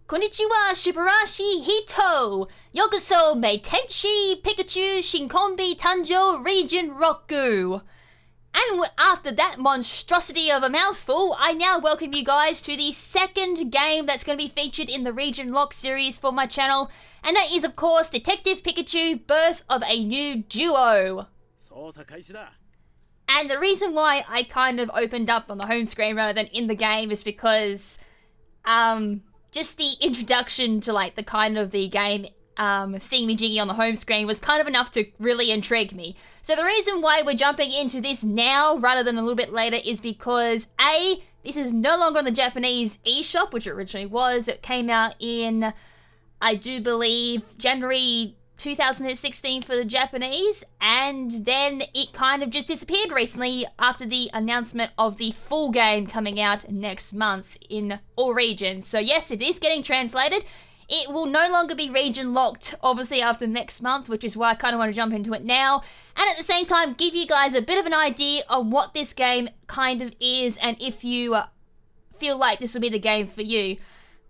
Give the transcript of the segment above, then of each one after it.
Konnichiwa, Shibarashi Hito! Yokoso Meitenshi Pikachu Shinkombi Tanjo Region Roku! And after that monstrosity of a mouthful, I now welcome you guys to the second game that's going to be featured in the Region Lock series for my channel, and that is of course Detective Pikachu, Birth of a New Duo. And the reason why I kind of opened up on the home screen rather than in the game is because, just the introduction to like the kind of the game thingy-jiggy on the home screen was kind of enough to really intrigue me. So the reason why we're jumping into this now rather than a little bit later is because A, this is no longer on the Japanese eShop, which it originally was. It came out in, I do believe, January 2016 for the Japanese, and then it kind of just disappeared recently after the announcement of the full game coming out next month in all regions. So yes, it is getting translated. It will no longer be region locked, obviously, after next month, which is why I kind of want to jump into it now. And at the same time, give you guys a bit of an idea on what this game kind of is, and if you feel like this will be the game for you.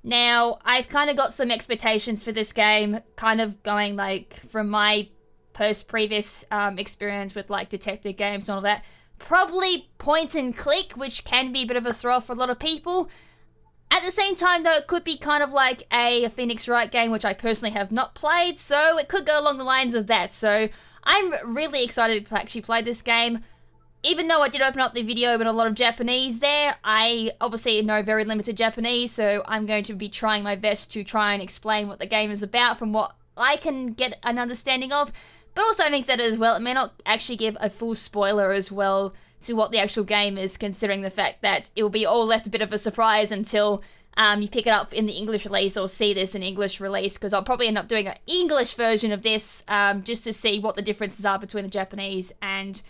Now, I've kind of got some expectations for this game, kind of going like from my previous experience with like detective games and all that. Probably point and click, which can be a bit of a throw for a lot of people. At the same time though, it could be kind of like a Phoenix Wright game, which I personally have not played, so it could go along the lines of that. So I'm really excited to actually play this game. Even though I did open up the video with a lot of Japanese there, I obviously know very limited Japanese, so I'm going to be trying my best to try and explain what the game is about from what I can get an understanding of. But also having said it as well, it may not actually give a full spoiler as well to what the actual game is, considering the fact that it will be all left a bit of a surprise until you pick it up in the English release or see this in English release, because I'll probably end up doing an English version of this just to see what the differences are between the Japanese and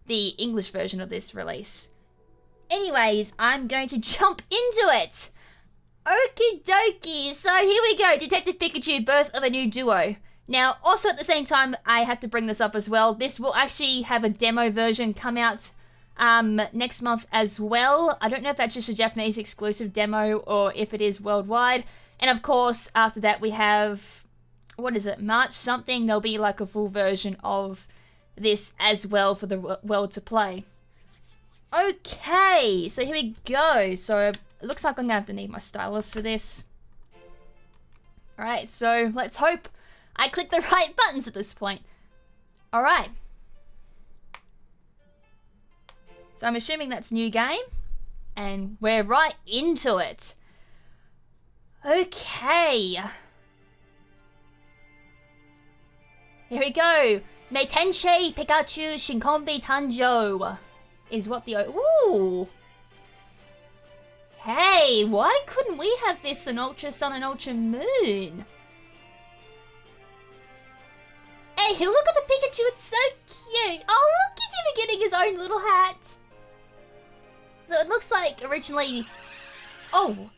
the English version of this release. Anyways, I'm going to jump into it. Okie dokie, so here we go, Detective Pikachu, Birth of a New Duo. Now, also at the same time, I have to bring this up as well. This will actually have a demo version come out next month as well. I don't know if that's just a Japanese exclusive demo or if it is worldwide. And of course, after that we have, what is it, March something, there'll be like a full version of this as well for the world to play. Okay, so here we go. So it looks like I'm gonna have to need my stylus for this. Alright, so let's hope I click the right buttons at this point. Alright. So I'm assuming that's new game, and we're right into it. Okay. Here we go. Meitenshi Pikachu Shinkombi Tanjo is what the... Ooh! Hey, why couldn't we have this in Ultra Sun and Ultra Moon? Hey, look at the Pikachu, it's so cute! Oh, look, he's even getting his own little hat! So it looks like originally... Oh,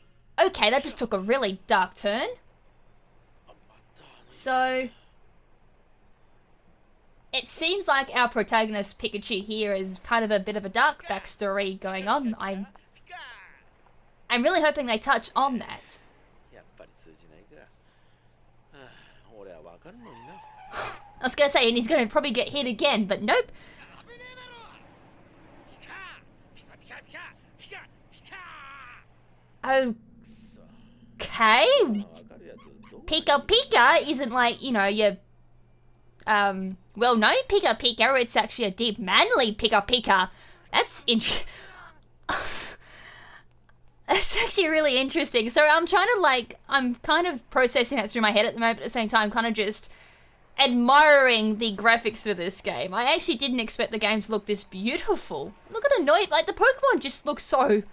okay, that just took a really dark turn. So... It seems like our protagonist, Pikachu, here is kind of a bit of a dark backstory going on. I'm really hoping they touch on that. I was going to say, and he's going to probably get hit again, but nope. Okay. Pika Pika isn't like, you know, your... well-known Pika Pika, it's actually a deep, manly Pika Pika. That's that's actually really interesting. So I'm trying to like, I'm kind of processing that through my head at the moment, at the same time, kind of just admiring the graphics for this game. I actually didn't expect the game to look this beautiful. Look at the noise, like the Pokemon just look so...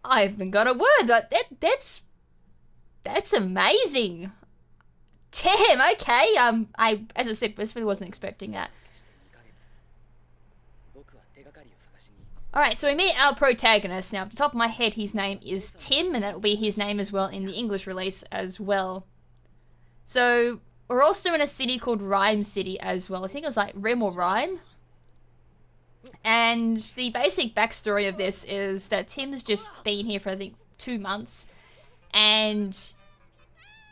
I haven't got a word, that's amazing. Damn, okay, as I said, I really wasn't expecting that. Alright, so we meet our protagonist. Now, off the top of my head, his name is Tim, and that will be his name as well in the English release as well. So, we're also in a city called Rhyme City as well. I think it was like Rim or Rhyme. And the basic backstory of this is that Tim's just been here for, I think, 2 months. And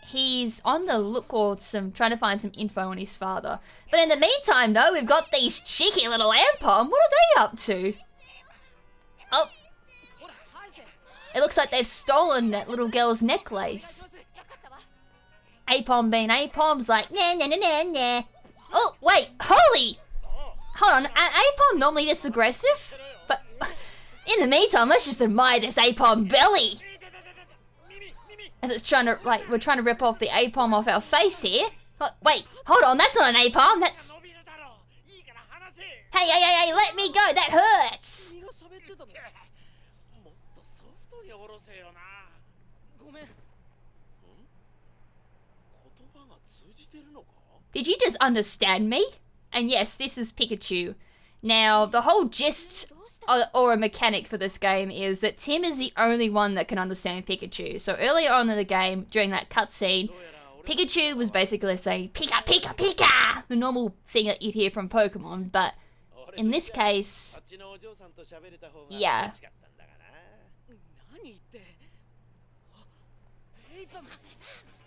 he's on the look or trying to find some info on his father. But in the meantime, though, we've got these cheeky little Aipom. What are they up to? Oh. It looks like they've stolen that little girl's necklace. Aipom being Aipom's like, nah, nah, nah, nah, nah. Oh, wait, holy! Hold on, Aipom normally this aggressive? But in the meantime, let's just admire this Aipom belly. As it's trying to, like, we're trying to rip off the Aipom off our face here. Oh, wait, hold on, that's not an Aipom, that's... Hey, hey, hey, hey, let me go, that hurts! Did you just understand me? And yes, this is Pikachu. Now, the whole gist or a mechanic for this game is that Tim is the only one that can understand Pikachu. So earlier on in the game, during that cutscene, Pikachu was basically saying, Pika, Pika, Pika! The normal thing that you'd hear from Pokemon, but in this case, yeah.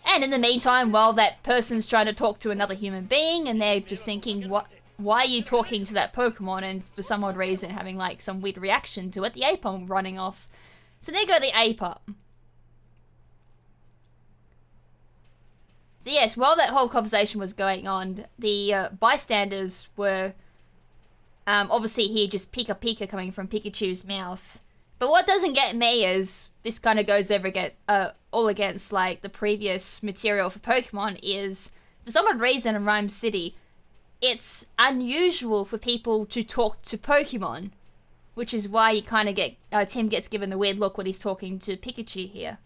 And in the meantime, while that person's trying to talk to another human being, and they're just thinking, why are you talking to that Pokemon? And for some odd reason, having like some weird reaction to it, the Aipom running off. So there go the Aipom. So yes, while that whole conversation was going on, the bystanders were obviously here just Pika Pika coming from Pikachu's mouth. But what doesn't get me is, this kind of goes all against like the previous material for Pokemon, is for some odd reason in Rhyme City, it's unusual for people to talk to Pokemon, which is why you kind of get, Tim gets given the weird look when he's talking to Pikachu here.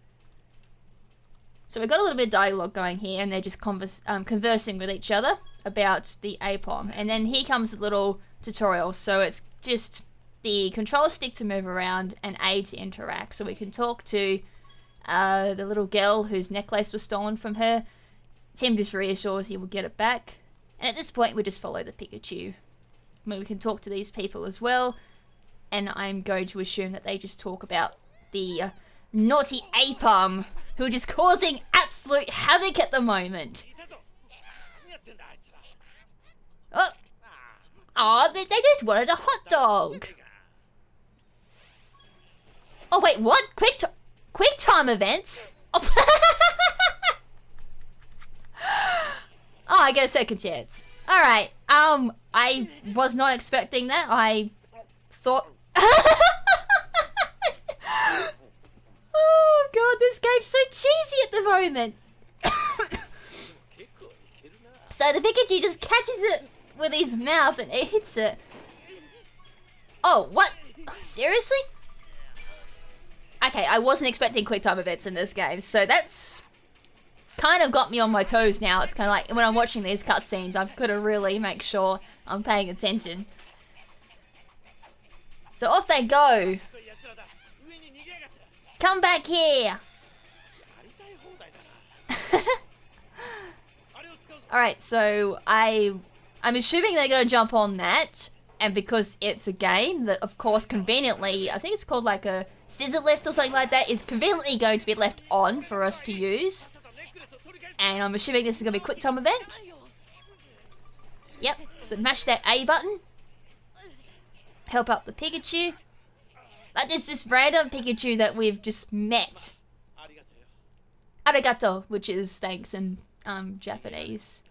So we've got a little bit of dialogue going here, and they're just conversing with each other about the Aipom. And then here comes a little tutorial, so it's just the controller stick to move around and A to interact. So we can talk to the little girl whose necklace was stolen from her. Tim just reassures he will get it back. And at this point, we just follow the Pikachu. I mean, we can talk to these people as well. And I'm going to assume that they just talk about the naughty Aipom, who are just causing absolute havoc at the moment. Oh, they just wanted a hot dog. Oh wait, what? Quick time events? Oh. Oh, I get a second chance. Alright, I was not expecting that. I thought... Oh god, this game's so cheesy at the moment. So the Pikachu just catches it with his mouth and eats it. Oh, what? Seriously? Okay, I wasn't expecting quick time events in this game, so that's kind of got me on my toes now. It's kind of like when I'm watching these cutscenes, I've got to really make sure I'm paying attention. So off they go. Come back here. Alright, so I'm assuming they're going to jump on that. And because it's a game that, of course, conveniently, I think it's called like a scissor lift or something like that, is conveniently going to be left on for us to use. And I'm assuming this is going to be a quick time event. Yep, so mash that A button. Help out the Pikachu. Like there's this random Pikachu that we've just met. Arigato, which is thanks in Japanese.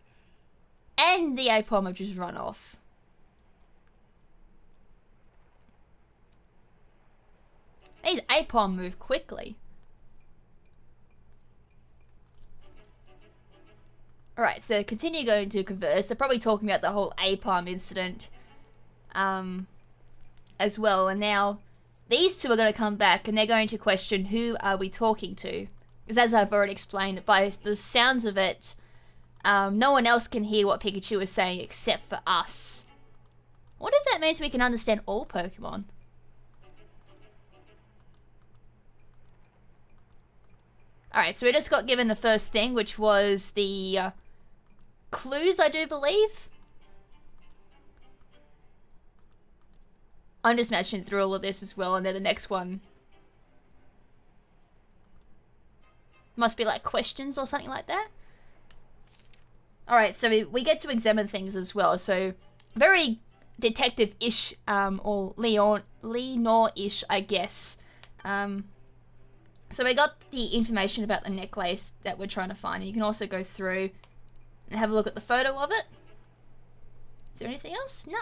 And the Aipom have just run off. These Aipom move quickly. Alright, so continue going to converse. They're probably talking about the whole Aipom incident as well. And now these two are going to come back and they're going to question who are we talking to. Because as I've already explained, by the sounds of it, no one else can hear what Pikachu is saying except for us. What if that means we can understand all Pokemon? Alright, so we just got given the first thing, which was the clues, I do believe. I'm just matching through all of this as well, and then the next one. Must be like questions or something like that. Alright, so we get to examine things as well. So, very detective-ish, or Leonor-ish, I guess. So we got the information about the necklace that we're trying to find. And you can also go through and have a look at the photo of it. Is there anything else? No.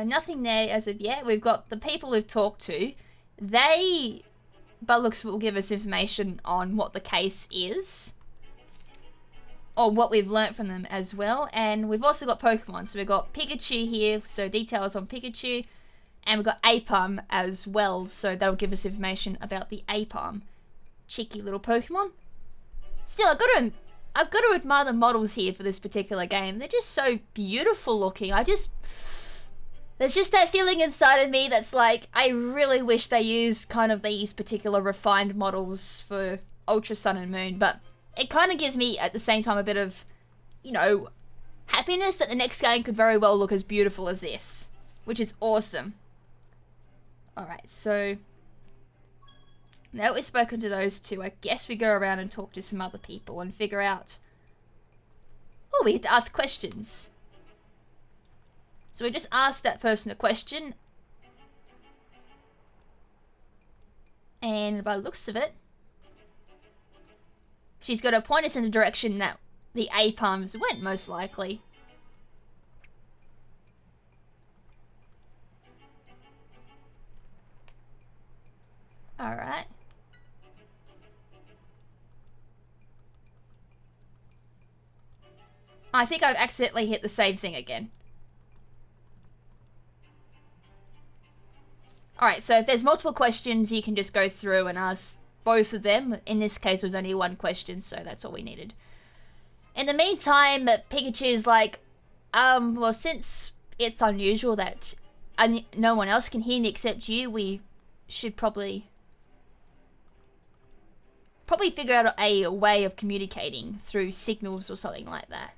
Nothing there as of yet. We've got the people we've talked to. They, by looks of it, will give us information on what the case is. Or what we've learnt from them as well. And we've also got Pokemon. So we've got Pikachu here, so details on Pikachu. And we've got Aipom as well, so that'll give us information about the Aipom. Cheeky little Pokemon. Still, I've got to admire the models here for this particular game. They're just so beautiful looking. There's just that feeling inside of me that's like, I really wish they used kind of these particular refined models for Ultra Sun and Moon, but it kind of gives me, at the same time, a bit of, you know, happiness that the next game could very well look as beautiful as this, which is awesome. Alright, so now that we've spoken to those two, I guess we go around and talk to some other people and figure out... Oh, we get to ask questions. So we just asked that person a question. And by the looks of it, she's got to point us in the direction that the Aipoms went, most likely. Alright. I think I've accidentally hit the same thing again. Alright, so if there's multiple questions, you can just go through and ask both of them. In this case, it was only one question, so that's all we needed. In the meantime, Pikachu's like, well, since it's unusual that no one else can hear me except you, we should probably figure out a way of communicating through signals or something like that.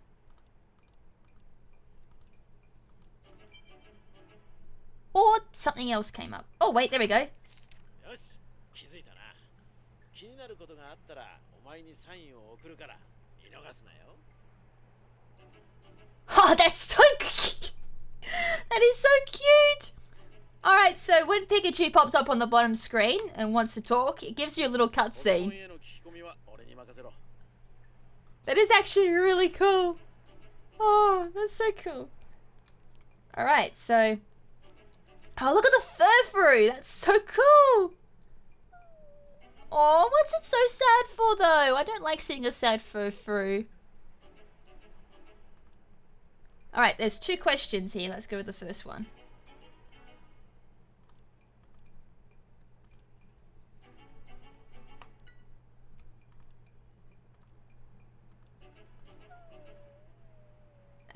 Or something else came up. Oh wait, there we go. Oh, that's so cute. That is so cute. Alright, so when Pikachu pops up on the bottom screen and wants to talk, it gives you a little cutscene. That is actually really cool. Oh, that's so cool. Alright, so... Oh, look at the Furfuru! That's so cool! Oh, what's it so sad for, though? I don't like seeing a sad Furfuru. Alright, there's two questions here. Let's go with the first one.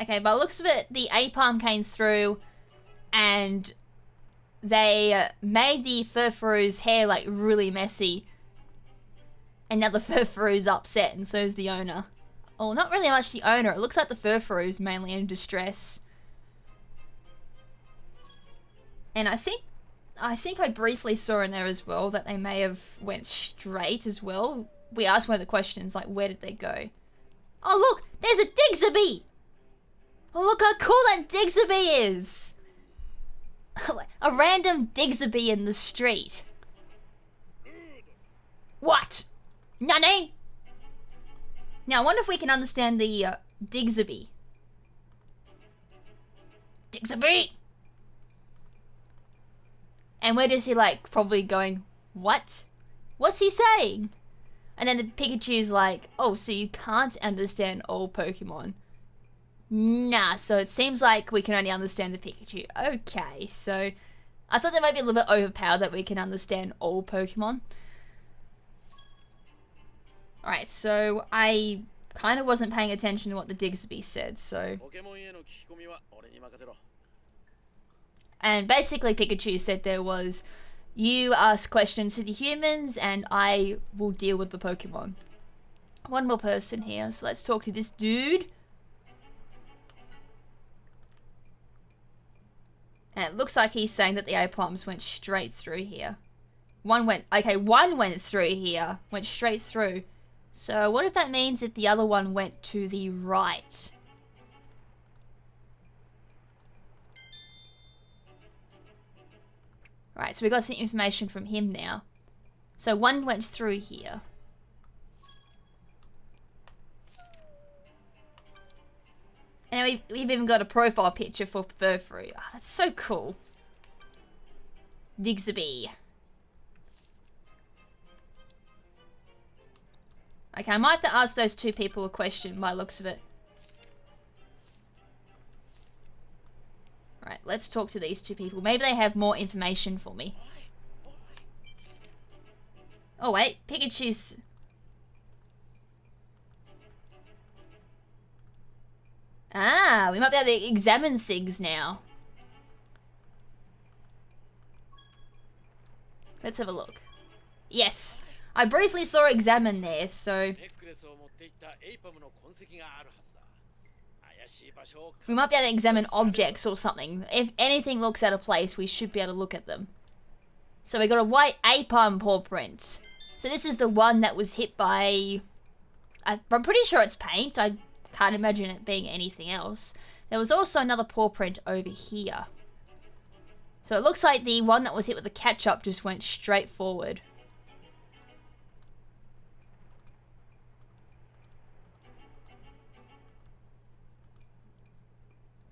Okay, by the looks of it, the Aipom came through and they made the Furfuru's hair like really messy. And now the Furfuru's upset and so is the owner. Oh, not really much the owner. It looks like the Furfuru's mainly in distress. And I think I briefly saw in there as well that they may have went straight as well. We asked one of the questions, like, where did they go? Oh, look! There's a Diggsabee! Oh, look how cool that Diggsabee is! A random Diggsabee in the street. What? Nani? Now, I wonder if we can understand the Diggsabee. Diggsabee! And we're just here, like, probably going, what? What's he saying? And then the Pikachu's like, oh, so you can't understand all Pokemon. Nah, so it seems like we can only understand the Pikachu. Okay, so I thought that might be a little bit overpowered that we can understand all Pokemon. Alright, so I kind of wasn't paying attention to what the Diggsabee said, so... And basically Pikachu said there was, you ask questions to the humans and I will deal with the Pokemon. One more person here, so let's talk to this dude. And it looks like he's saying that the Aipoms went straight through here. One went through here. Went straight through. So what if that means if the other one went to the right? Right, so we got some information from him now. So one went through here. And we've even got a profile picture for Furfrou. Oh, that's so cool. Digsby. Okay, I might have to ask those two people a question by the looks of it. Right, let's talk to these two people. Maybe they have more information for me. Oh wait, Pikachu's... Ah, we might be able to examine things now. Let's have a look. Yes, I briefly saw examine there, so... we might be able to examine objects or something. If anything looks out of place, we should be able to look at them. So we got a white Aipom paw print. So this is the one that was hit by... I'm pretty sure it's paint. I can't imagine it being anything else. There was also another paw print over here. So it looks like the one that was hit with the ketchup just went straight forward.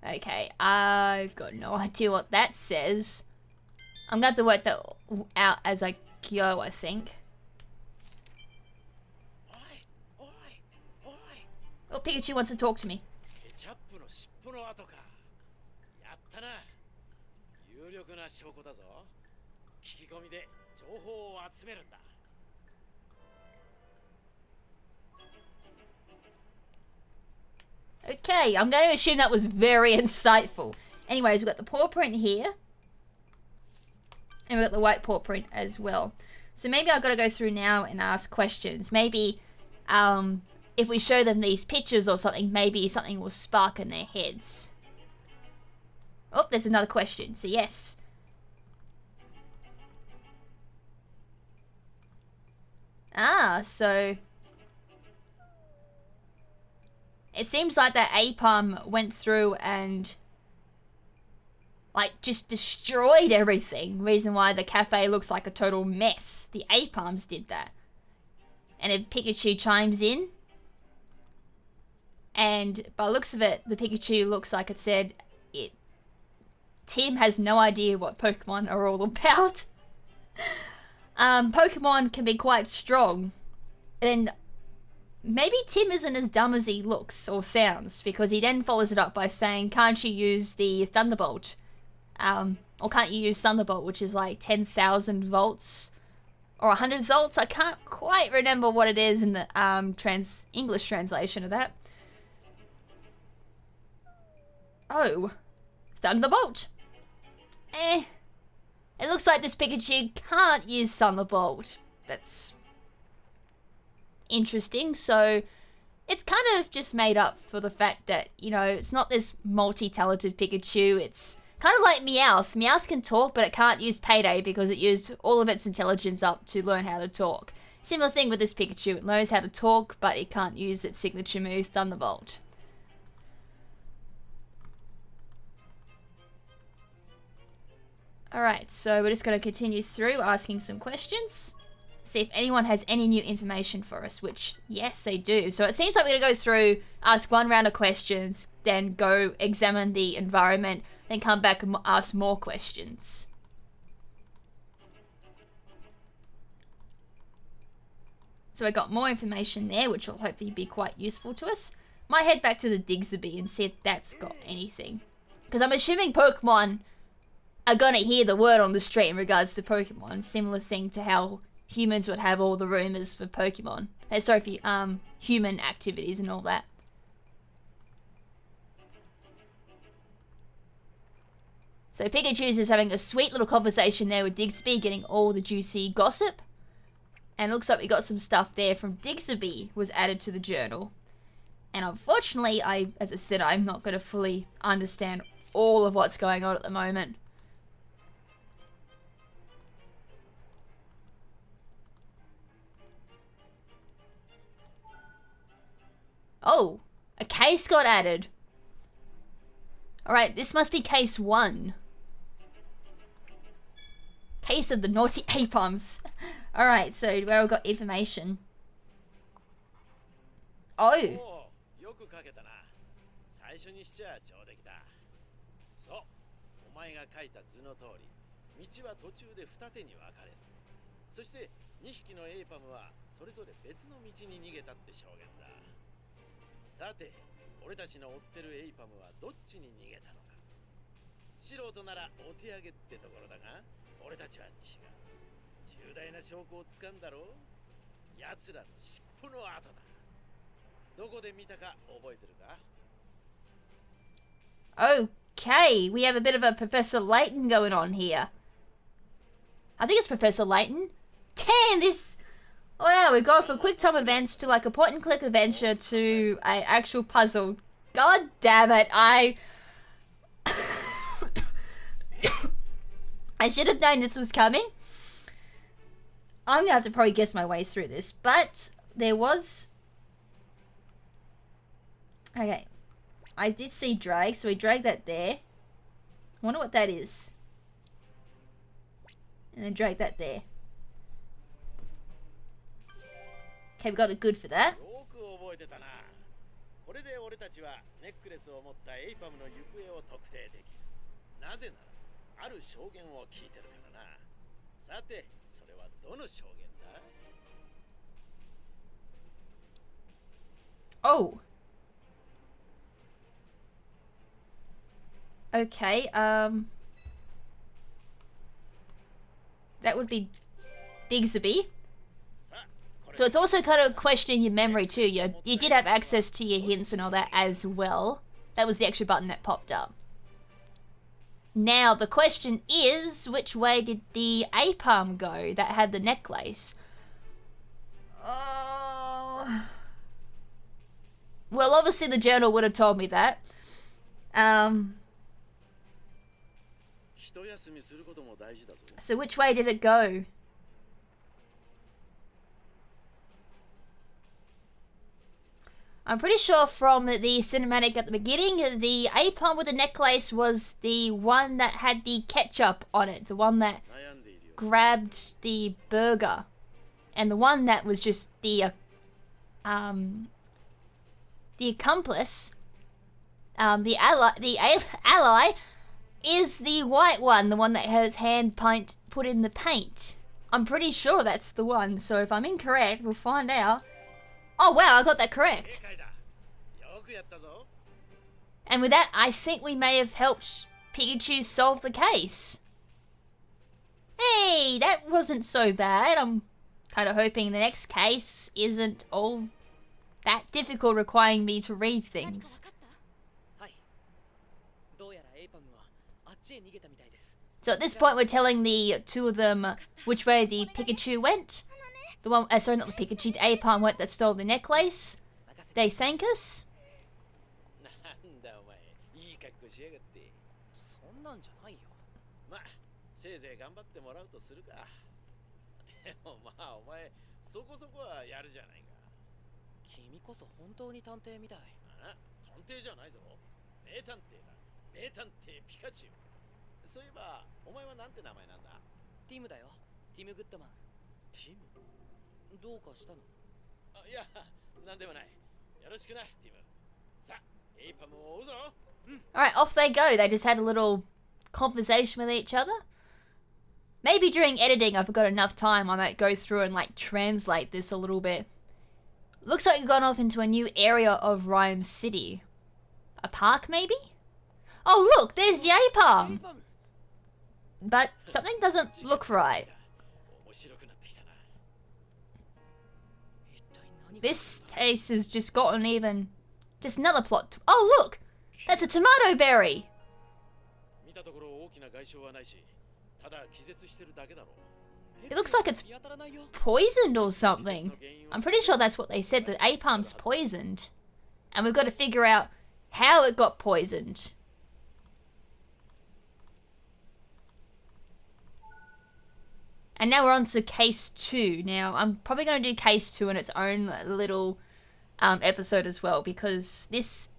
Okay, I've got no idea what that says. I'm going to have to work that out as I go, I think. Oh, Pikachu wants to talk to me. Okay, I'm going to assume that was very insightful. Anyways, we've got the paw print here. And we've got the white paw print as well. So maybe I've got to go through now and ask questions. Maybe if we show them these pictures or something, maybe something will spark in their heads. Oh, there's another question. So yes. Ah, so... it seems like that Aipom went through and... like, just destroyed everything. Reason why the cafe looks like a total mess. The Aipoms did that. And if Pikachu chimes in... and by the looks of it, the Pikachu looks like it said... Tim has no idea what Pokemon are all about. Pokemon can be quite strong. And maybe Tim isn't as dumb as he looks or sounds, because he then follows it up by saying, can't you use the Thunderbolt? Or can't you use Thunderbolt, which is like 10,000 volts or 100 volts? I can't quite remember what it is in the English translation of that. Oh, Thunderbolt. It looks like this Pikachu can't use Thunderbolt. That's interesting. So it's kind of just made up for the fact that, you know, it's not this multi-talented Pikachu. It's kind of like Meowth. Meowth can talk, but it can't use Payday because it used all of its intelligence up to learn how to talk. Similar thing with this Pikachu. It knows how to talk, but it can't use its signature move, Thunderbolt. Alright, so we're just going to continue through asking some questions. See if anyone has any new information for us, which, yes, they do. So it seems like we're going to go through, ask one round of questions, then go examine the environment, then come back and ask more questions. So I got more information there, which will hopefully be quite useful to us. Might head back to the Digsby and see if that's got anything. Because I'm assuming Pokemon are going to hear the word on the street in regards to Pokemon. Similar thing to how humans would have all the rumors for Pokemon. Sorry, for human activities and all that. So Pikachu's is having a sweet little conversation there with Digsby, getting all the juicy gossip. And it looks like we got some stuff there from Digsby was added to the journal. And unfortunately, as I said, I'm not going to fully understand all of what's going on at the moment. Oh, a case got added. Alright, this must be case 1. Case of the naughty Aipoms. Alright, so where we got information. Oh. よく書けたな。最初にしちゃ上出来だ。そう、お前が書いた図の通り、道は途中で二手に分かれる。そして2匹のエイパムはそれぞれ別の道に逃げたって証言だ。さて、俺たちの追ってるエイパムはどっちに逃げたのか。素人ならお手上げってところだが、俺たちは違う。重大な証拠をつかんだろう。奴らの尻尾の跡だ。どこで見たか覚えてるか？ Okay, we have a bit of a Professor Layton going on here. I think it's Professor Layton. Damn, this... Wow, we go from quick time events to like a point and click adventure to an actual puzzle. God damn it, I should have known this was coming. I'm gonna have to probably guess my way through this, but there was... Okay, I did see drag, so we dragged that there. I wonder what that is. And then drag that there. Okay, we got it good for that. よく覚えてたな。これで俺たちはネックレスを持ったエイパムの行方を特定できる。なぜなら、ある証言を聞いてるからな。さて、それはどの証言だ？ Oh. Okay, that would be Digsby. So it's also kind of questioning your memory too. You did have access to your hints and all that as well. That was the extra button that popped up. Now the question is, which way did the Aipom go that had the necklace? Oh. Well, obviously the journal would have told me that. So which way did it go? I'm pretty sure from the cinematic at the beginning, the Aipom with the necklace was the one that had the ketchup on it. The one that grabbed the burger. And the one that was just the accomplice, the ally is the white one, the one that has hand paint put in the paint. I'm pretty sure that's the one, so if I'm incorrect, we'll find out. Oh wow, I got that correct. And with that, I think we may have helped Pikachu solve the case. Hey, that wasn't so bad. I'm kind of hoping the next case isn't all that difficult, requiring me to read things. So at this point, we're telling the two of them which way the Pikachu went. The one, sorry, not the Pikachu, the Aipom went that stole the necklace. They thank us. Pikachu. そういえば、お前はなんて名前なんだ？ティムだよ。ティム・グッドマン。ティム？どうかしたの？あ、いや、なんでもない。よろしくな、ティム。さあ、エイパムを追うぞ。Alright, off they go. They just had a little conversation with each other. Maybe during editing, I've got enough time, I might go through and like translate this a little bit. Looks like you've gone off into a new area of Rhyme City. A park, maybe? Oh, look, there's the Aipom! But something doesn't look right. This case has just gotten even... Just another plot. Oh, look! That's a tomato berry! It looks like it's poisoned or something. I'm pretty sure that's what they said, that Aipom's poisoned. And we've got to figure out how it got poisoned. And now we're on to case 2. Now, I'm probably going to do case 2 in its own little episode as well, because this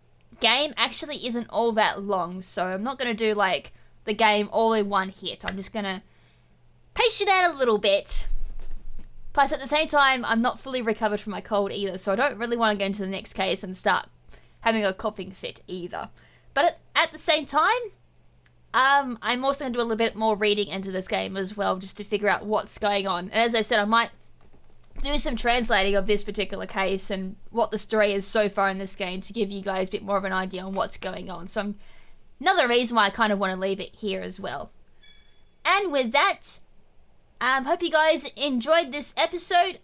game actually isn't all that long, so I'm not going to do like the game all in one hit. I'm just going to pace it out a little bit. Plus, at the same time, I'm not fully recovered from my cold either, so I don't really want to get into the next case and start having a coughing fit either. But at the same time, I'm also going to do a little bit more reading into this game as well, just to figure out what's going on. And as I said, I might do some translating of this particular case and what the story is so far in this game to give you guys a bit more of an idea on what's going on. So another reason why I kind of want to leave it here as well. And with that, hope you guys enjoyed this episode.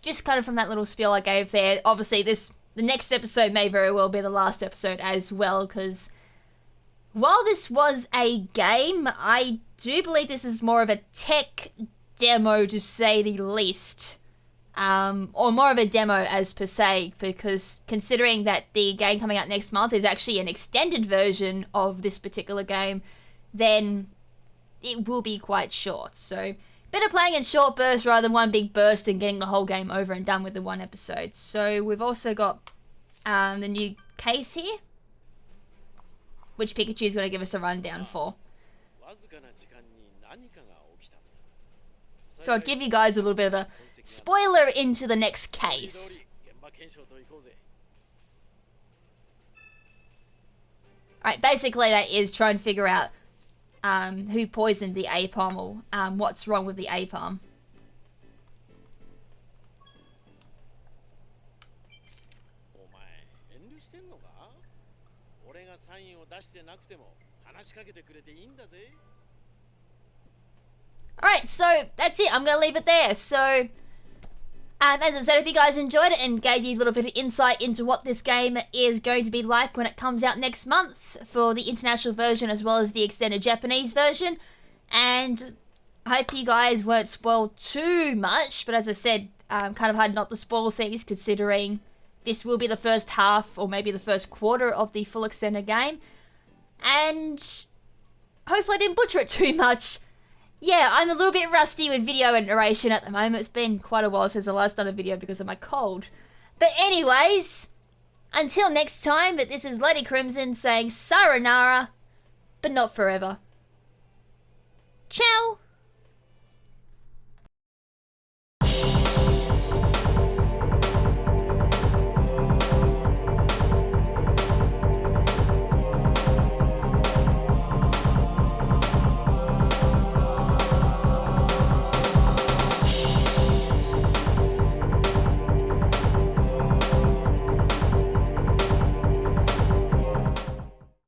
Just kind of from that little spiel I gave there. Obviously, the next episode may very well be the last episode as well, because while this was a game, I do believe this is more of a tech demo, to say the least. Or more of a demo as per se, because considering that the game coming out next month is actually an extended version of this particular game, then it will be quite short. So better playing in short bursts rather than one big burst and getting the whole game over and done with in one episode. So we've also got the new case here, which Pikachu is going to give us a rundown for. So I'll give you guys a little bit of a spoiler into the next case. Alright, basically that is trying to figure out who poisoned the Aipom, or what's wrong with the Aipom. Alright, so that's it. I'm going to leave it there. So, as I said, if you guys enjoyed it and gave you a little bit of insight into what this game is going to be like when it comes out next month for the international version as well as the extended Japanese version. And I hope you guys weren't spoiled too much, but as I said, kind of hard not to spoil things considering this will be the first half or maybe the first quarter of the full extended game. And hopefully I didn't butcher it too much. Yeah, I'm a little bit rusty with video and narration at the moment. It's been quite a while since I last done a video because of my cold. But anyways, until next time, but this is Lady KrimZen saying sayonara, but not forever. Ciao!